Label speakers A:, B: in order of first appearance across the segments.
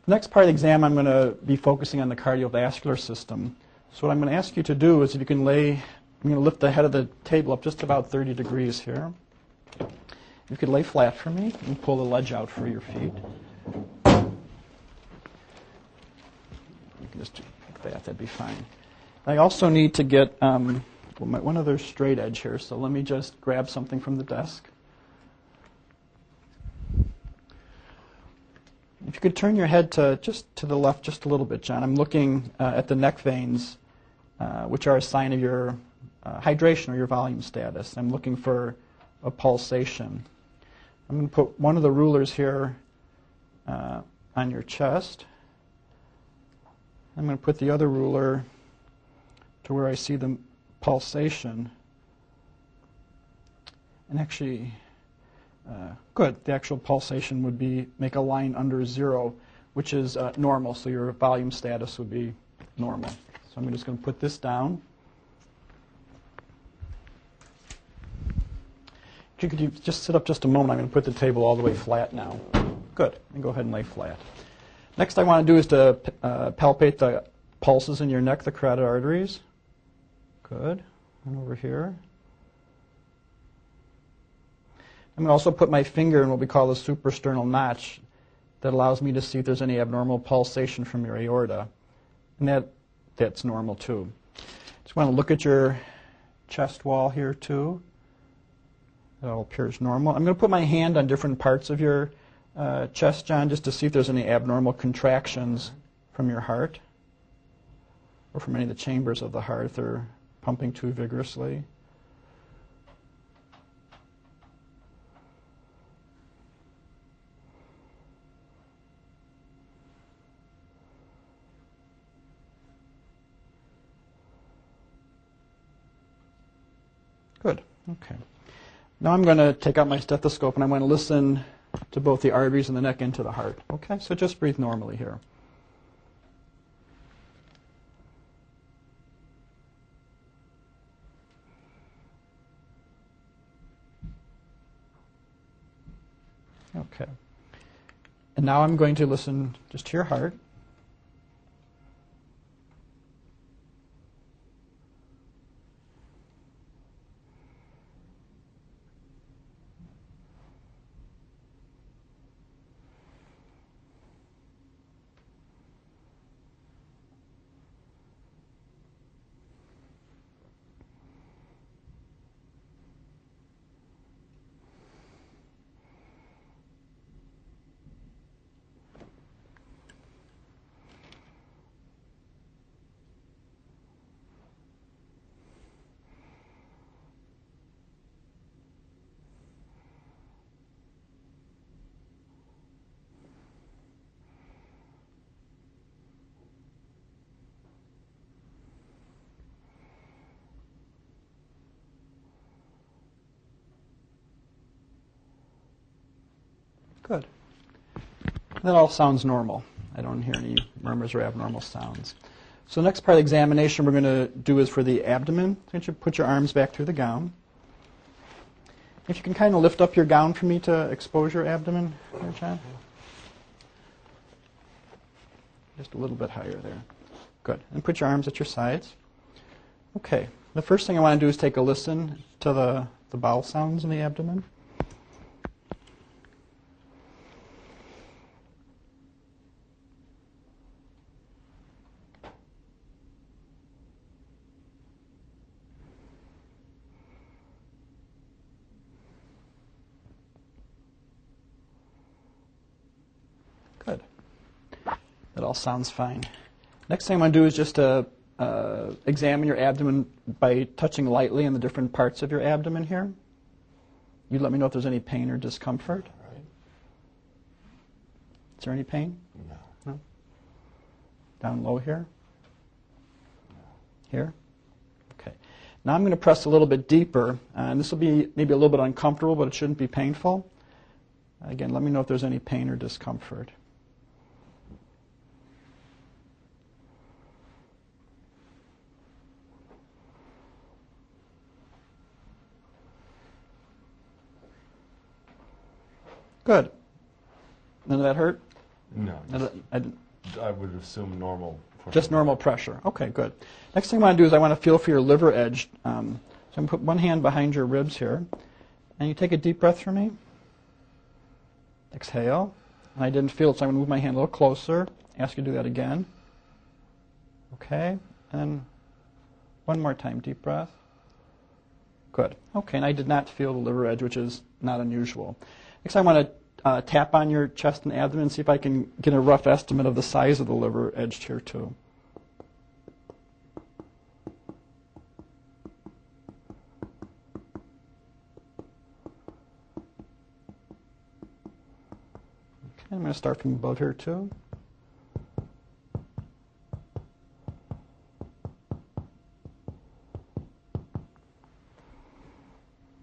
A: The next part of the exam, I'm going to be focusing on the cardiovascular system. So what I'm going to ask you to do is if you can I'm going to lift the head of the table up just about 30 degrees here. You could lay flat for me and pull the ledge out for your feet. You can just do like that, that'd be fine. I also need to get one other straight edge here, so let me just grab something from the desk. If you could turn your head just to the left just a little bit, John. I'm looking at the neck veins, which are a sign of your hydration or your volume status. I'm looking for a pulsation. I'm going to put one of the rulers here on your chest. I'm going to put the other ruler to where I see the pulsation. And actually, good. The actual pulsation would make a line under 0, which is normal, so your volume status would be normal. So I'm just going to put this down. Could you just sit up just a moment? I'm going to put the table all the way flat now. Good. And go ahead and lay flat. Next I want to do is to palpate the pulses in your neck, the carotid arteries. Good. And over here. I'm going to also put my finger in what we call the suprasternal notch that allows me to see if there's any abnormal pulsation from your aorta. And that's normal too. Just want to look at your chest wall here too. It all appears normal. I'm going to put my hand on different parts of your chest, John, just to see if there's any abnormal contractions from your heart or from any of the chambers of the heart if they're pumping too vigorously. Good. Okay. Now I'm going to take out my stethoscope and I'm going to listen to both the arteries in the neck and to the heart. Okay, so just breathe normally here. Okay. And now I'm going to listen just to your heart. Good. That all sounds normal. I don't hear any murmurs or abnormal sounds. So the next part of the examination we're going to do is for the abdomen. So you put your arms back through the gown. If you can kind of lift up your gown for me to expose your abdomen, there, John. Just a little bit higher there. Good. And put your arms at your sides. Okay. The first thing I want to do is take a listen to the bowel sounds in the abdomen. Good. That all sounds fine. Next thing I'm going to do is just to examine your abdomen by touching lightly on the different parts of your abdomen here. You let me know if there's any pain or discomfort.
B: Right.
A: Is there any pain?
B: No.
A: No? Down low here?
B: No.
A: Here? Okay. Now I'm going to press a little bit deeper, and this will be maybe a little bit uncomfortable, but it shouldn't be painful. Again, let me know if there's any pain or discomfort. Good. None of that hurt?
B: No. I would assume normal.
A: Just normal pressure. Okay, good. Next thing I want to do is I want to feel for your liver edge. So I'm going to put one hand behind your ribs here. And you take a deep breath for me. Exhale. And I didn't feel it, so I'm going to move my hand a little closer. Ask you to do that again. Okay. And then one more time, deep breath. Good. Okay, and I did not feel the liver edge, which is not unusual. Next, I want to tap on your chest and abdomen and see if I can get a rough estimate of the size of the liver edge here, too. Okay, I'm going to start from above here, too.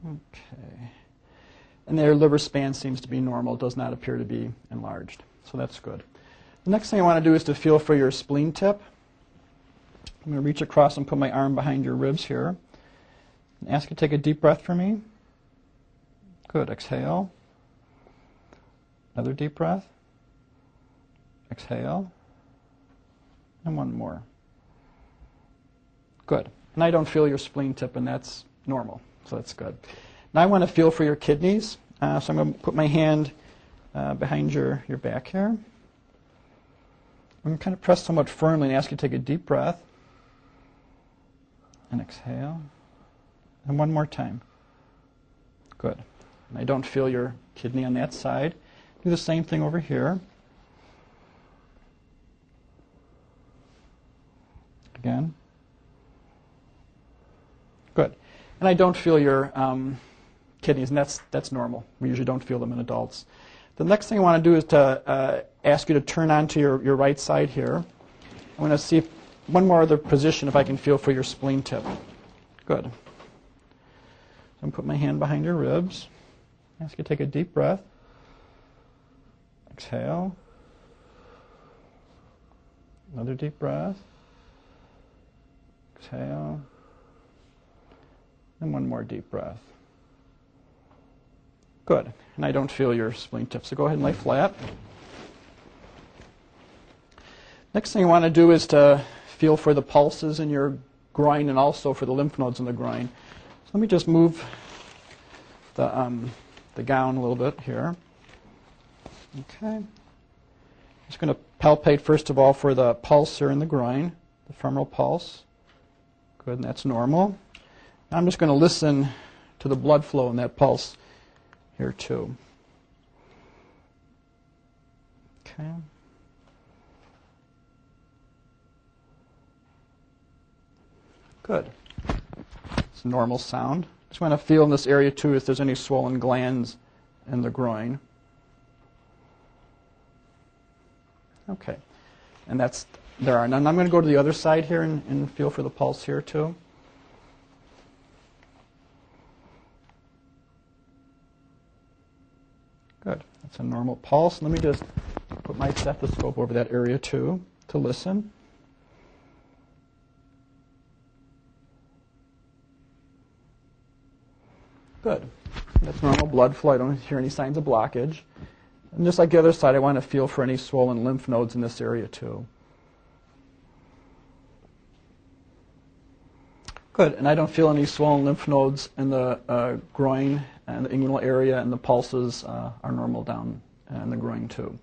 A: Okay. And their liver span seems to be normal. It does not appear to be enlarged. So that's good. The next thing I want to do is to feel for your spleen tip. I'm going to reach across and put my arm behind your ribs here. And ask you to take a deep breath for me. Good. Exhale. Another deep breath. Exhale. And one more. Good. And I don't feel your spleen tip, and that's normal. So that's good. Now I want to feel for your kidneys. So I'm going to put my hand behind your back here. I'm going to kind of press somewhat firmly and ask you to take a deep breath. And exhale. And one more time. Good. And I don't feel your kidney on that side. Do the same thing over here. Again. Good. And I don't feel your kidneys, and that's normal. We usually don't feel them in adults. The next thing I want to do is to ask you to turn onto your right side here. I'm going to see if one more other position if I can feel for your spleen tip. Good. So I'm going to put my hand behind your ribs. Ask you to take a deep breath. Exhale. Another deep breath. Exhale. And one more deep breath. Good. And I don't feel your spleen tip, so go ahead and lay flat. Next thing I want to do is to feel for the pulses in your groin and also for the lymph nodes in the groin. So let me just move the gown a little bit here. Okay. Just going to palpate first of all for the pulse here in the groin, the femoral pulse. Good, and that's normal. I'm just going to listen to the blood flow in that pulse here too. Okay. Good. It's a normal sound. Just want to feel in this area too if there's any swollen glands in the groin. Okay. And there are none. I'm going to go to the other side here and feel for the pulse here too. Good. That's a normal pulse. Let me just put my stethoscope over that area too to listen. Good. That's normal blood flow. I don't hear any signs of blockage. And just like the other side, I want to feel for any swollen lymph nodes in this area too. Good. And I don't feel any swollen lymph nodes in the groin and the inguinal area, and the pulses are normal down in the groin too.